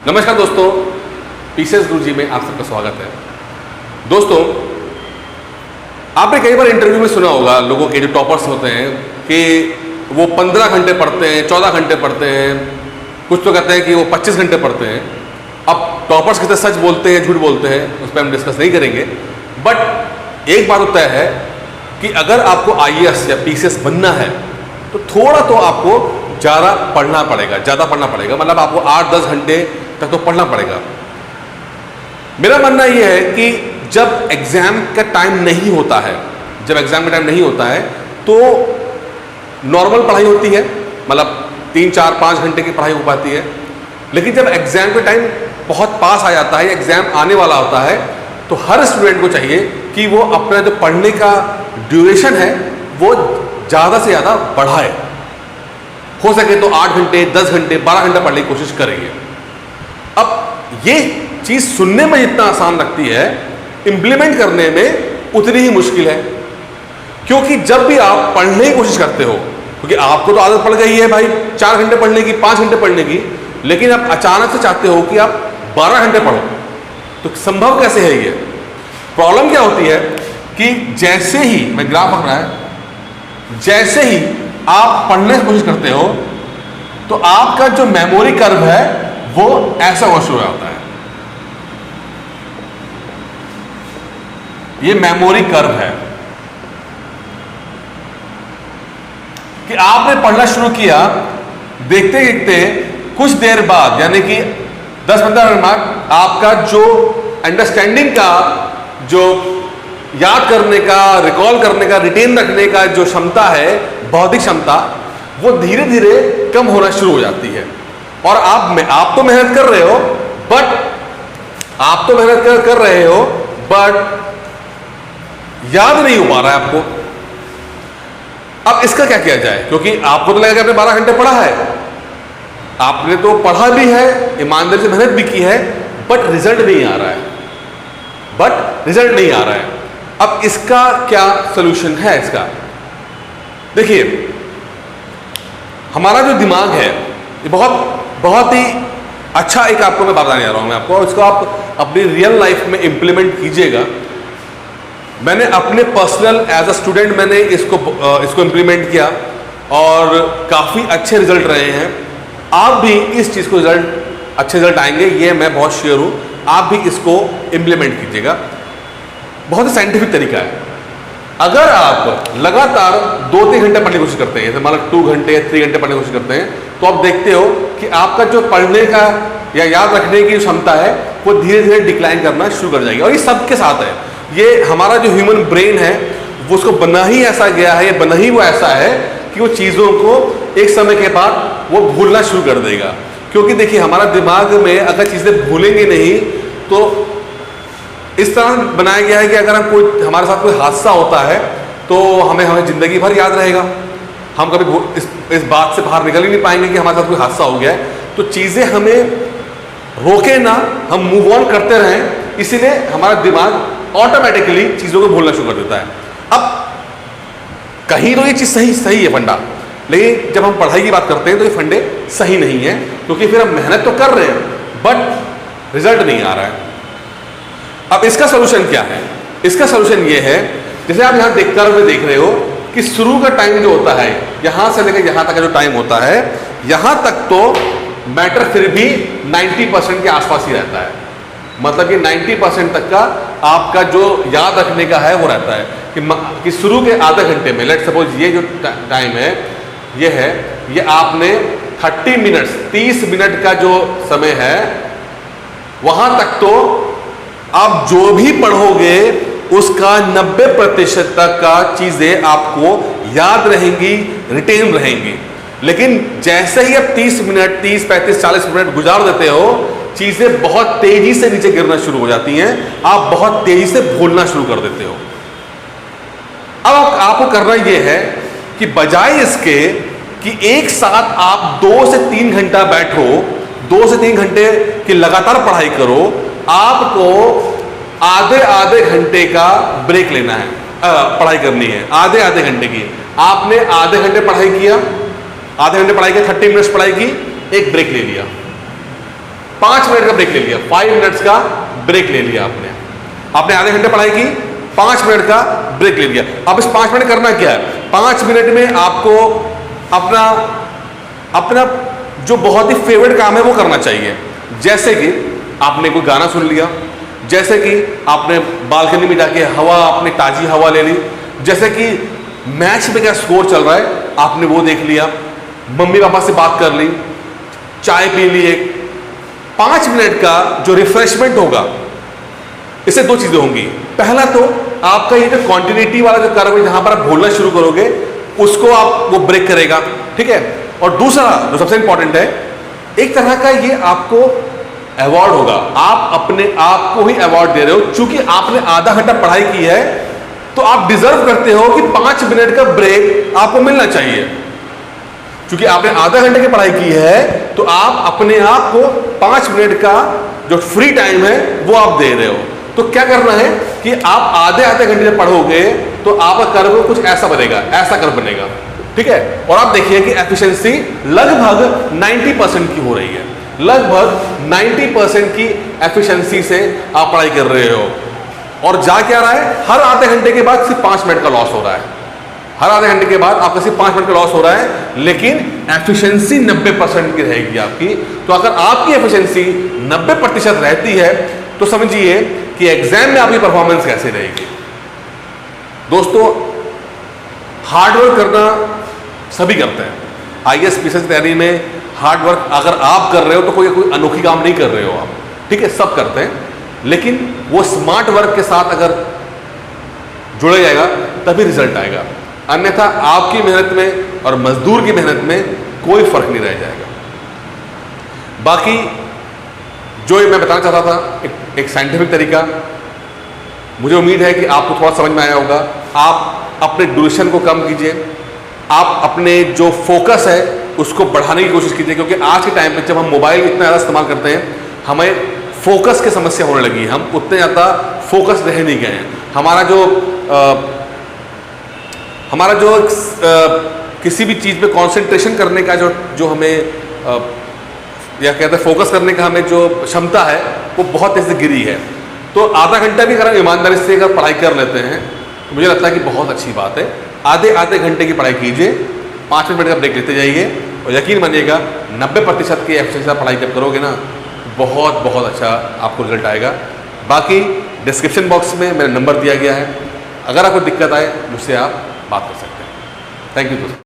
नमस्कार दोस्तों, पीसीएस गुरुजी में आप सबका स्वागत है। दोस्तों, आपने कई बार इंटरव्यू में सुना होगा लोगों के जो टॉपर्स होते हैं कि वो 15 घंटे पढ़ते हैं, 14 घंटे पढ़ते हैं, कुछ तो कहते हैं कि वो 25 घंटे पढ़ते हैं। अब टॉपर्स कितने सच बोलते हैं, झूठ बोलते हैं, उस पर हम डिस्कस नहीं करेंगे। बट एक बात तो तय है कि अगर आपको आईएएस या पीसीएस बनना है तो थोड़ा तो आपको ज़्यादा पढ़ना पड़ेगा, मतलब आपको 8-10 घंटे तक तो पढ़ना पड़ेगा। मेरा मानना यह है कि जब एग्ज़ाम का टाइम नहीं होता है, तो नॉर्मल पढ़ाई होती है, मतलब 3, 4, 5 घंटे की पढ़ाई हो पाती है। लेकिन जब एग्ज़ाम का टाइम बहुत पास आ जाता है, एग्ज़ाम आने वाला होता है, तो हर स्टूडेंट को चाहिए कि वो अपना जो पढ़ने का ड्यूरेशन है वो ज़्यादा से ज़्यादा बढ़ाए। हो सके तो 8 घंटे, 10 घंटे, 12 घंटे पढ़ने की कोशिश करेंगे। अब ये चीज़ सुनने में जितना आसान लगती है, इम्प्लीमेंट करने में उतनी ही मुश्किल है। क्योंकि जब भी आप पढ़ने की कोशिश करते हो, क्योंकि आपको तो आदत पड़ गई है भाई 4 घंटे पढ़ने की, 5 घंटे पढ़ने की, लेकिन आप अचानक से चाहते हो कि आप 12 घंटे पढ़ो, तो संभव कैसे है ये? प्रॉब्लम क्या होती है कि जैसे ही मैं ग्राफ रख रहा है, जैसे ही आप पढ़ने की कोशिश करते हो तो आपका जो मेमोरी कर्व है वो ऐसा होना शुरू होता है। ये मेमोरी कर्व है कि आपने पढ़ना शुरू किया, देखते देखते कुछ देर बाद, यानी कि 10-15 मिनट बाद आपका जो अंडरस्टैंडिंग का, जो याद करने का, रिकॉल करने का, रिटेन रखने का जो क्षमता है, बौद्धिक क्षमता, वो धीरे धीरे कम होना शुरू हो जाती है। और आप तो मेहनत कर रहे हो, बट याद नहीं हो पा रहा है आपको। अब इसका क्या किया जाए? क्योंकि आपको तो लगेगा कि आपने 12 घंटे पढ़ा है, आपने तो पढ़ा भी है, ईमानदारी से मेहनत भी की है, बट रिजल्ट नहीं आ रहा है। अब इसका क्या सोल्यूशन है? इसका देखिए, हमारा जो दिमाग है ये बहुत ही अच्छा, एक आपको मैं बताने जा रहा हूं मैं आपको, इसको आप अपनी रियल लाइफ में इंप्लीमेंट कीजिएगा। मैंने अपने पर्सनल एज अ स्टूडेंट मैंने इसको इंप्लीमेंट किया और काफ़ी अच्छे रिजल्ट रहे हैं। आप भी इस चीज़ को अच्छे रिजल्ट आएंगे, ये मैं बहुत श्योर हूँ। आप भी इसको इंप्लीमेंट कीजिएगा। बहुत ही साइंटिफिक तरीका है। अगर आप लगातार 2-3 घंटे पढ़ने की कोशिश करते हैं, जैसे मतलब 2 घंटे या 3 घंटे पढ़ने की कोशिश करते हैं, तो आप देखते हो कि आपका जो पढ़ने का या याद रखने की क्षमता है वो धीरे धीरे डिक्लाइन करना शुरू कर जाएगी। और ये सबके साथ है। ये हमारा जो ह्यूमन ब्रेन है वो उसको बना ही ऐसा गया है, बना ही वो ऐसा है कि वो चीज़ों को एक समय के बाद वो भूलना शुरू कर देगा। क्योंकि देखिए, हमारा दिमाग में अगर चीज़ें भूलेंगे नहीं तो इस तरह बनाया गया है कि अगर हमारे साथ कोई हादसा होता है तो हमें ज़िंदगी भर याद रहेगा। हम कभी इस बात से बाहर निकल ही नहीं पाएंगे कि हमारे साथ कोई हादसा हो गया है। तो चीज़ें हमें रोके ना, हम मूव ऑन करते रहें, इसीलिए हमारा दिमाग ऑटोमेटिकली चीज़ों को भूलना शुरू कर देता है। अब कहीं तो ये चीज़ सही है फंडा, लेकिन जब हम पढ़ाई की बात करते हैं तो ये फंडे सही नहीं है, क्योंकि फिर हम मेहनत तो कर रहे हैं बट रिजल्ट नहीं आ रहा है। अब इसका सोल्यूशन क्या है? इसका सोल्यूशन ये है, जैसे आप यहाँ देख रहे हो कि शुरू का टाइम जो होता है, यहाँ से लेकर यहाँ तक का जो टाइम होता है, यहाँ तक तो मैटर फिर भी 90% के आसपास ही रहता है। मतलब कि 90% तक का आपका जो याद रखने का है वो रहता है कि शुरू के आधे घंटे में, लेट्स सपोज ये जो टाइम है ये आपने 30 मिनट का जो समय है, वहाँ तक तो आप जो भी पढ़ोगे उसका 90% तक का चीज़ें आपको याद रहेंगी, रिटेन रहेंगी। लेकिन जैसे ही आप 30 मिनट, 30, 35, 40 मिनट गुजार देते हो, चीज़ें बहुत तेजी से नीचे गिरना शुरू हो जाती हैं, आप बहुत तेजी से भूलना शुरू कर देते हो। अब आपको करना यह है कि बजाय इसके कि एक साथ आप 2 से 3 घंटा बैठो, 2 से 3 घंटे की लगातार पढ़ाई करो, आपको आधे घंटे का ब्रेक लेना है, पढ़ाई करनी है आधे घंटे की। आपने आधे घंटे पढ़ाई किया, 30 मिनट्स पढ़ाई की, एक ब्रेक ले लिया। 5 मिनट का ब्रेक ले लिया, 5 मिनट्स का ब्रेक ले लिया आपने आधे घंटे पढ़ाई की, 5 मिनट का ब्रेक ले लिया। अब इस 5 मिनट करना क्या है, 5 मिनट में आपको अपना जो बहुत ही फेवरेट काम है वो करना चाहिए। जैसे कि आपने कोई गाना सुन लिया, जैसे कि आपने बालकनी में जाके आपने ताजी हवा ले ली, जैसे कि मैच में क्या स्कोर चल रहा है आपने वो देख लिया, मम्मी पापा से बात कर ली, चाय पी ली। एक 5 मिनट का जो रिफ्रेशमेंट होगा, इससे 2 चीजें होंगी। पहला तो आपका ये जो कॉन्टिन्यूटी वाला जो कर्व है जहां पर आप बोलना शुरू करोगे उसको आप वो ब्रेक करेगा, ठीक है। और दूसरा जो सबसे इंपॉर्टेंट है, एक तरह का ये आपको अवार्ड होगा, आप अपने आप को ही अवार्ड दे रहे हो। चूंकि आपने आधा घंटा पढ़ाई की है तो आप डिजर्व करते हो कि 5 मिनट का ब्रेक आपको मिलना चाहिए। क्योंकि आपने आधा घंटे की पढ़ाई की है तो आप अपने आप को 5 मिनट का जो फ्री टाइम है वो आप दे रहे हो। तो क्या करना है कि आप आधे घंटे जब पढ़ोगे तो आपका कर्व कुछ ऐसा बनेगा, ऐसा कर्व बनेगा, ठीक है। और आप देखिए कि एफिशिएंसी लगभग 90% की हो रही है, लगभग 90% की एफिशिएंसी से आप पढ़ाई कर रहे हो। और जा क्या रहा है, हर आधे घंटे के बाद सिर्फ 5 मिनट का लॉस हो रहा है, हर आधे घंटे के बाद आपका सिर्फ 5 मिनट का लॉस हो रहा है, लेकिन एफिशिएंसी 90% की रहेगी आपकी। तो अगर आपकी एफिशिएंसी 90% रहती है तो समझिए कि एग्जाम में आपकी परफॉर्मेंस कैसे रहेगी। दोस्तों, हार्डवर्क करना सभी करते हैं। आईएएस पीसीएस की तैयारी में हार्डवर्क अगर आप कर रहे हो तो कोई अनोखी काम नहीं कर रहे हो आप, ठीक है, सब करते हैं। लेकिन वो स्मार्ट वर्क के साथ अगर जुड़ा जाएगा तभी रिजल्ट आएगा, अन्यथा आपकी मेहनत में और मजदूर की मेहनत में कोई फर्क नहीं रह जाएगा। बाकी जो मैं बताना चाहता था, एक साइंटिफिक तरीका, मुझे उम्मीद है कि आपको थोड़ा समझ में आया होगा। आप अपने ड्यूरेशन को कम कीजिए, आप अपने जो फोकस है उसको बढ़ाने की कोशिश कीजिए, क्योंकि आज के टाइम पे जब हम मोबाइल इतना ज़्यादा इस्तेमाल करते हैं हमें फोकस की समस्या होने लगी है, हम उतने ज़्यादा फोकस रह नहीं गए हैं। हमारा जो किसी भी चीज़ पे कंसंट्रेशन करने का जो हमें या कहते हैं फोकस करने का हमें जो क्षमता है वो बहुत तेज़ी से गिरी है। तो आधा घंटा भी अगर हम ईमानदारी से अगर पढ़ाई कर लेते हैं तो मुझे लगता है कि बहुत अच्छी बात है। आधे घंटे की पढ़ाई कीजिए, 5 मिनट का ब्रेक लेते जाइए, और यकीन मानिएगा 90% की एफिशिएंसी पढ़ाई जब करोगे ना बहुत बहुत अच्छा आपको रिजल्ट आएगा। बाकी डिस्क्रिप्शन बॉक्स में मेरा नंबर दिया गया है, अगर आपको दिक्कत आए मुझसे आप बात कर सकते हैं। थैंक यू दोस्तों।